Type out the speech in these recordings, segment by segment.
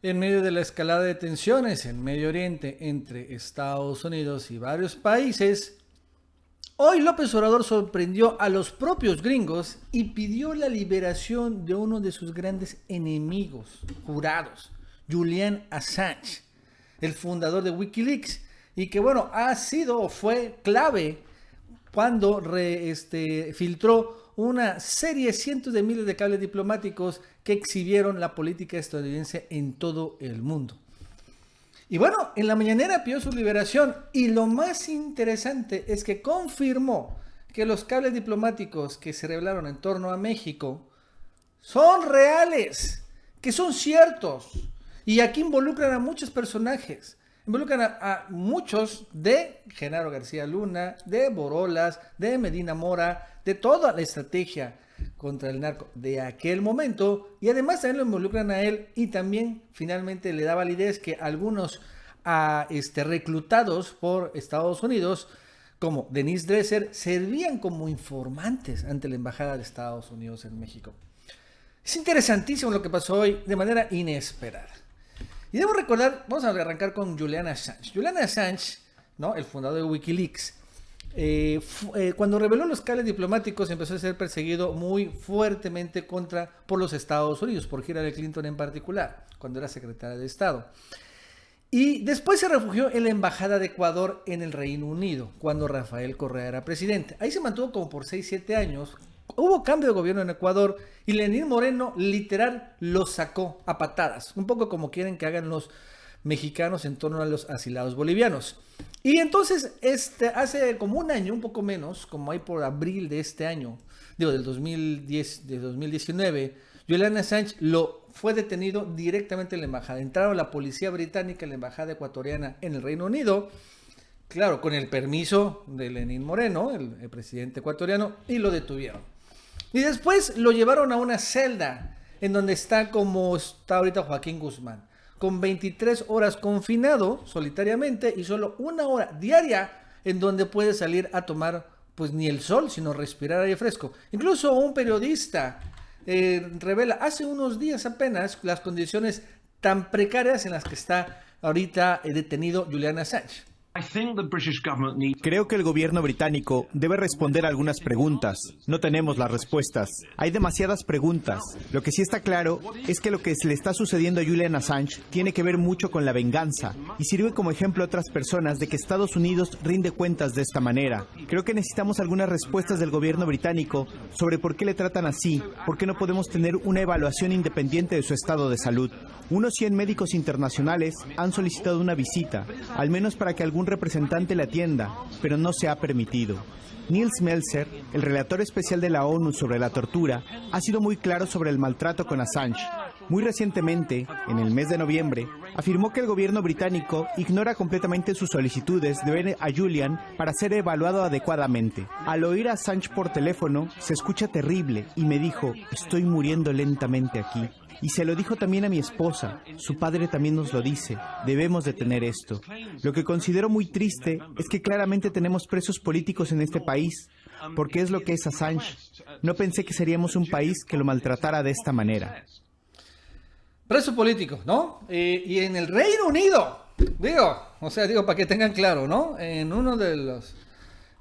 En medio de la escalada de tensiones en Medio Oriente entre Estados Unidos y varios países, hoy López Obrador sorprendió a los propios gringos y pidió la liberación de uno de sus grandes enemigos jurados, Julian Assange, el fundador de Wikileaks, y que bueno, ha sido o fue clave cuando filtró una serie, cientos de miles de cables diplomáticos que exhibieron la política estadounidense en todo el mundo. Y bueno, en la mañanera pidió su liberación y lo más interesante es que confirmó que los cables diplomáticos que se revelaron en torno a México son reales, que son ciertos. Y aquí involucran a muchos personajes. Involucran a muchos de Genaro García Luna, de Borolas, de Medina Mora, de toda la estrategia contra el narco de aquel momento, y además también lo involucran a él y también finalmente le da validez que algunos reclutados por Estados Unidos como Denise Dresser servían como informantes ante la embajada de Estados Unidos en México. Es interesantísimo lo que pasó hoy de manera inesperada. Y debo recordar, vamos a arrancar con Julian Assange. Julian Assange, ¿no?, el fundador de Wikileaks, cuando reveló los cables diplomáticos empezó a ser perseguido muy fuertemente por los Estados Unidos, por Hillary Clinton en particular, cuando era secretaria de Estado. Y después se refugió en la embajada de Ecuador en el Reino Unido, cuando Rafael Correa era presidente. Ahí se mantuvo como por 6-7 años. Hubo cambio de gobierno en Ecuador y Lenín Moreno literal lo sacó a patadas, un poco como quieren que hagan los mexicanos en torno a los asilados bolivianos. Y entonces, hace como un año, un poco menos, como ahí por abril de este año, del 2019, Julian Assange fue detenido directamente en la embajada. Entraron la policía británica en la embajada ecuatoriana en el Reino Unido, claro, con el permiso de Lenín Moreno, el presidente ecuatoriano, y lo detuvieron. Y después lo llevaron a una celda en donde está como está ahorita Joaquín Guzmán, con 23 horas confinado solitariamente y solo 1 hora diaria en donde puede salir a tomar pues ni el sol, sino respirar aire fresco. Incluso un periodista revela hace unos días apenas las condiciones tan precarias en las que está ahorita detenido Julian Assange. Creo que el gobierno británico debe responder algunas preguntas. No tenemos las respuestas. Hay demasiadas preguntas. Lo que sí está claro es que lo que se le está sucediendo a Julian Assange tiene que ver mucho con la venganza y sirve como ejemplo a otras personas de que Estados Unidos rinde cuentas de esta manera. Creo que necesitamos algunas respuestas del gobierno británico sobre por qué le tratan así, por qué no podemos tener una evaluación independiente de su estado de salud. Unos 100 médicos internacionales han solicitado una visita, al menos para que algún representante le atienda, pero no se ha permitido. Nils Melzer, el relator especial de la ONU sobre la tortura, ha sido muy claro sobre el maltrato con Assange. Muy recientemente, en el mes de noviembre, afirmó que el gobierno británico ignora completamente sus solicitudes de ver a Julian para ser evaluado adecuadamente. Al oír a Assange por teléfono, se escucha terrible y me dijo, estoy muriendo lentamente aquí. Y se lo dijo también a mi esposa, su padre también nos lo dice, debemos detener esto. Lo que considero muy triste es que claramente tenemos presos políticos en este país, porque es lo que es Assange. No pensé que seríamos un país que lo maltratara de esta manera. Preso político, ¿no? Y en el Reino Unido, digo, para que tengan claro, ¿no? En uno de los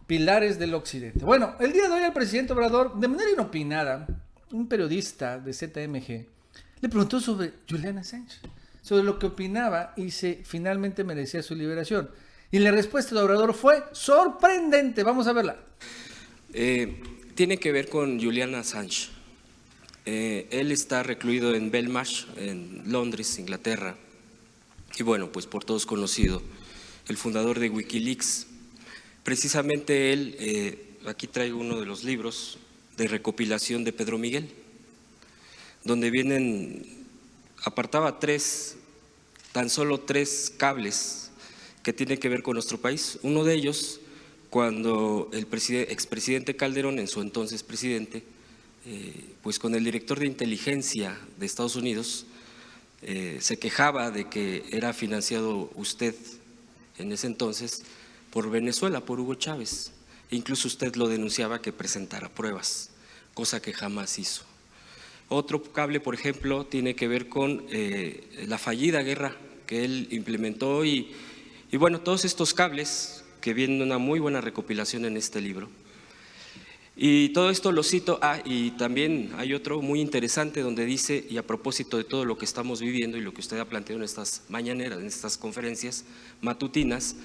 pilares del occidente. Bueno, el día de hoy el presidente Obrador, de manera inopinada, un periodista de ZMG, le preguntó sobre Julian Assange, sobre lo que opinaba y si finalmente merecía su liberación. Y la respuesta de Obrador fue sorprendente. Vamos a verla. Tiene que ver con Julian Assange. Él está recluido en Belmarsh, en Londres, Inglaterra. Y bueno, pues por todos conocido, el fundador de Wikileaks. Precisamente él, aquí traigo uno de los libros de recopilación de Pedro Miguel, donde apartaba tan solo tres cables que tienen que ver con nuestro país. Uno de ellos, cuando el expresidente Calderón, en su entonces presidente, pues con el director de inteligencia de Estados Unidos, se quejaba de que era financiado usted en ese entonces por Venezuela, por Hugo Chávez. E incluso usted lo denunciaba que presentara pruebas, cosa que jamás hizo. Otro cable, por ejemplo, tiene que ver con la fallida guerra que él implementó y bueno, todos estos cables que vienen una muy buena recopilación en este libro. Y todo esto lo cito, y también hay otro muy interesante donde dice, y a propósito de todo lo que estamos viviendo y lo que usted ha planteado en estas mañaneras, en estas conferencias matutinas,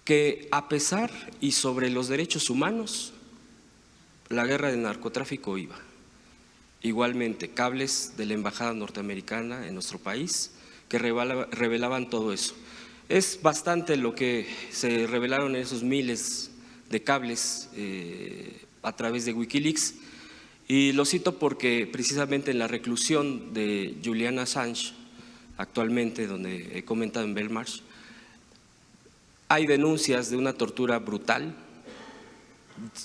que a pesar y sobre los derechos humanos, la guerra del narcotráfico iba. Igualmente, cables de la embajada norteamericana en nuestro país que revelaban todo eso. Es bastante lo que se revelaron en esos miles de cables a través de Wikileaks, y lo cito porque precisamente en la reclusión de Julian Assange, actualmente donde he comentado en Belmarsh, hay denuncias de una tortura brutal.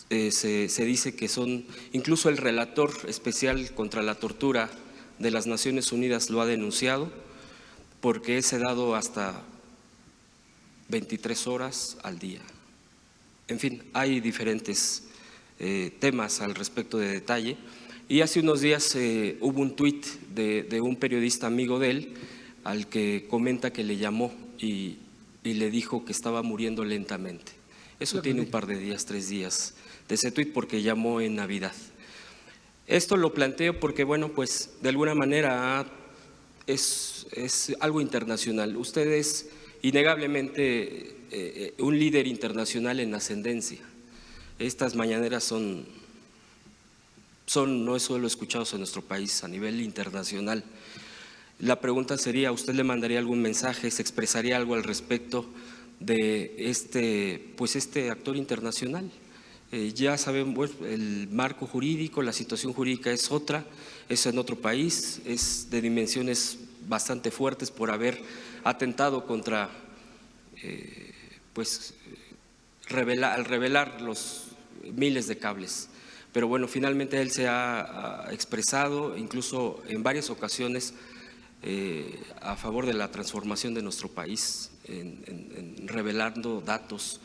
Se dice que son, incluso el relator especial contra la tortura de las Naciones Unidas lo ha denunciado, porque es sedado hasta 23 horas al día. En fin, hay diferentes temas al respecto de detalle. Y hace unos días hubo un tuit de un periodista amigo de él, al que comenta que le llamó y le dijo que estaba muriendo lentamente. Eso tiene un par de días, 3 días de ese tuit, porque llamó en Navidad. Esto lo planteo porque, bueno, pues de alguna manera es algo internacional. Usted es innegablemente un líder internacional en ascendencia. Estas mañaneras no es solo escuchados en nuestro país, a nivel internacional. La pregunta sería, ¿usted le mandaría algún mensaje, se expresaría algo al respecto de este actor internacional? Ya saben, bueno, el marco jurídico, la situación jurídica es otra, es en otro país, es de dimensiones bastante fuertes por haber atentado contra, al revelar los miles de cables. Pero bueno, finalmente él se ha expresado, incluso en varias ocasiones, a favor de la transformación de nuestro país, en revelando datos,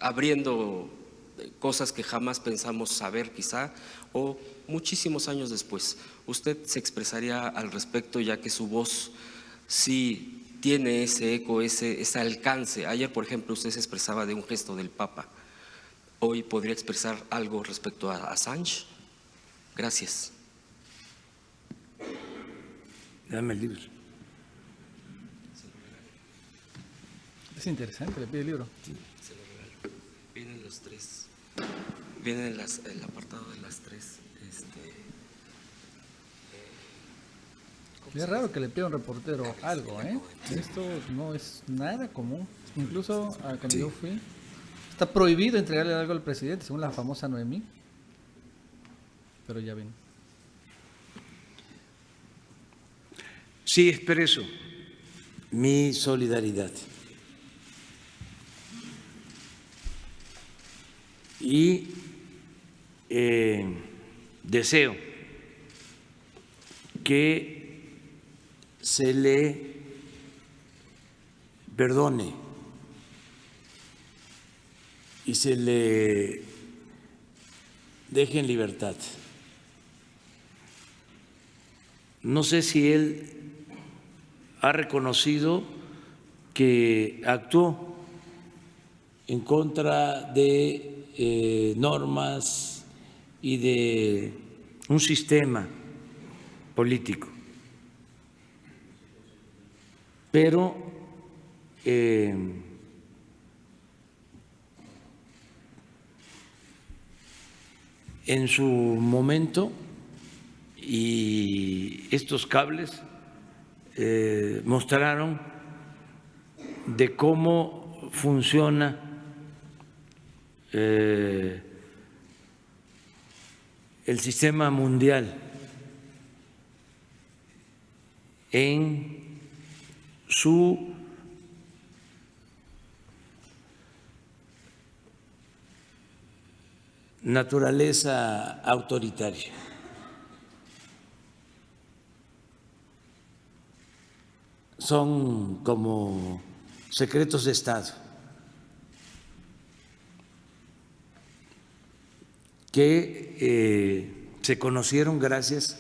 abriendo cosas que jamás pensamos saber quizá, o muchísimos años después. ¿Usted se expresaría al respecto, ya que su voz sí tiene ese eco, ese alcance? Ayer, por ejemplo, usted se expresaba de un gesto del Papa. ¿Hoy podría expresar algo respecto a Assange? Gracias. Dame el libro. Es interesante, le pide el libro. Sí, se lo regalo. Vienen los 3. Viene el apartado de las 3. Es raro que le pida a un reportero algo, ¿eh? Esto no es nada común. Incluso cuando yo fui, está prohibido entregarle algo al presidente, según la famosa Noemí. Pero ya ven. Sí, expreso mi solidaridad y deseo que se le perdone y se le deje en libertad. No sé si él ha reconocido que actuó en contra de normas y de un sistema político, pero en su momento, y estos cables mostraron de cómo funciona el sistema mundial en su naturaleza autoritaria. Son como secretos de Estado. que se conocieron gracias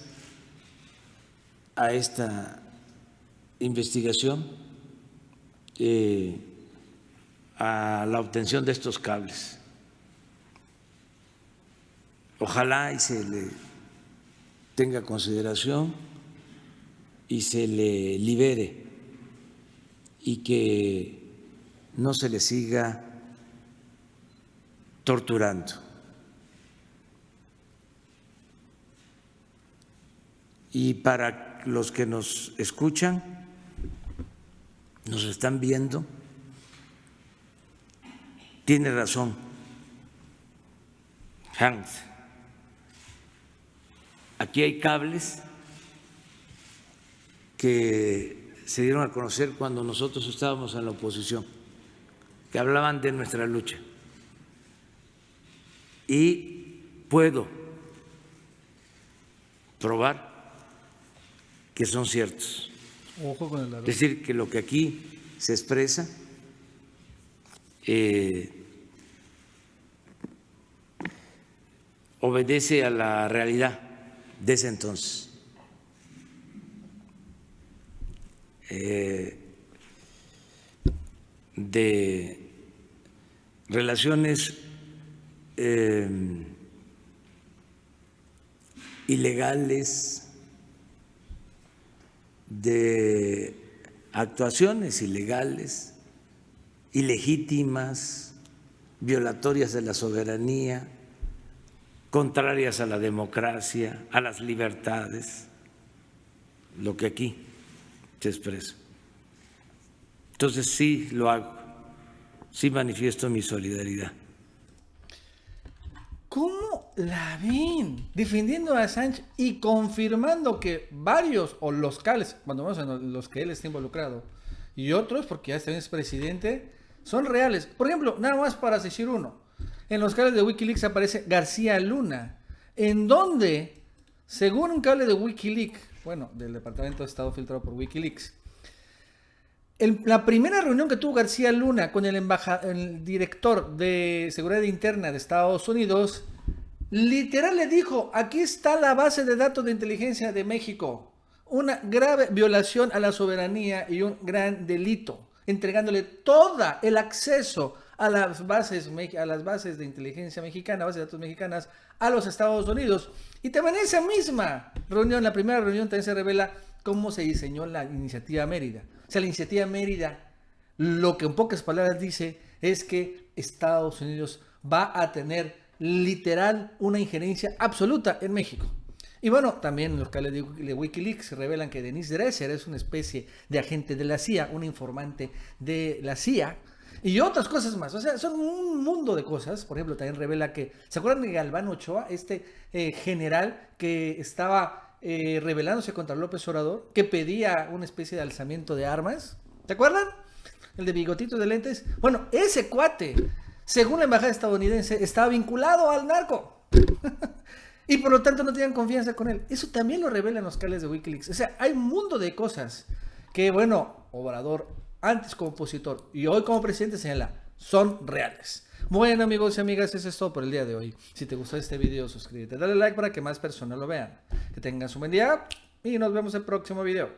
a esta investigación, a la obtención de estos cables. Ojalá y se le tenga consideración y se le libere y que no se le siga torturando. Y para los que nos escuchan, nos están viendo, tiene razón Hans. Aquí hay cables que se dieron a conocer cuando nosotros estábamos en la oposición, que hablaban de nuestra lucha. Y puedo probar que son ciertos. Ojo con el Es decir, que lo que aquí se expresa obedece a la realidad de ese entonces. De relaciones ilegales, de actuaciones ilegales, ilegítimas, violatorias de la soberanía, contrarias a la democracia, a las libertades, lo que aquí se expresa. Entonces sí lo hago, sí manifiesto mi solidaridad. ¿Cómo la ven? Defendiendo a Assange y confirmando que varios, o los cables, cuando vemos en los que él está involucrado, y otros, porque ya también es presidente, son reales. Por ejemplo, nada más para decir uno, en los cables de Wikileaks aparece García Luna, en donde, según un cable de Wikileaks, bueno, del Departamento de Estado filtrado por Wikileaks, la primera reunión que tuvo García Luna con el director de Seguridad Interna de Estados Unidos, literal le dijo, aquí está la base de datos de inteligencia de México, una grave violación a la soberanía y un gran delito, entregándole todo el acceso a las bases de inteligencia mexicana, bases de datos mexicanas, a los Estados Unidos. Y también en esa misma reunión, la primera reunión, también se revela cómo se diseñó la iniciativa Mérida. O sea, la iniciativa Mérida, lo que en pocas palabras dice es que Estados Unidos va a tener literal una injerencia absoluta en México. Y bueno, también los canales de Wikileaks revelan que Denise Dresser es una especie de agente de la CIA, un informante de la CIA, y otras cosas más. O sea, son un mundo de cosas. Por ejemplo, también revela que, ¿se acuerdan de Galván Ochoa? Este general que estaba rebelándose contra López Obrador, que pedía una especie de alzamiento de armas. ¿Se acuerdan? El de bigotito de lentes. Bueno, ese cuate, según la embajada estadounidense, estaba vinculado al narco. Y por lo tanto no tenían confianza con él. Eso también lo revelan los canales de Wikileaks. O sea, hay un mundo de cosas que, bueno, Obrador, antes como opositor y hoy como presidente, señala, son reales. Bueno, amigos y amigas, eso es todo por el día de hoy. Si te gustó este video, suscríbete, dale like para que más personas lo vean. Que tengas un buen día y nos vemos en el próximo video.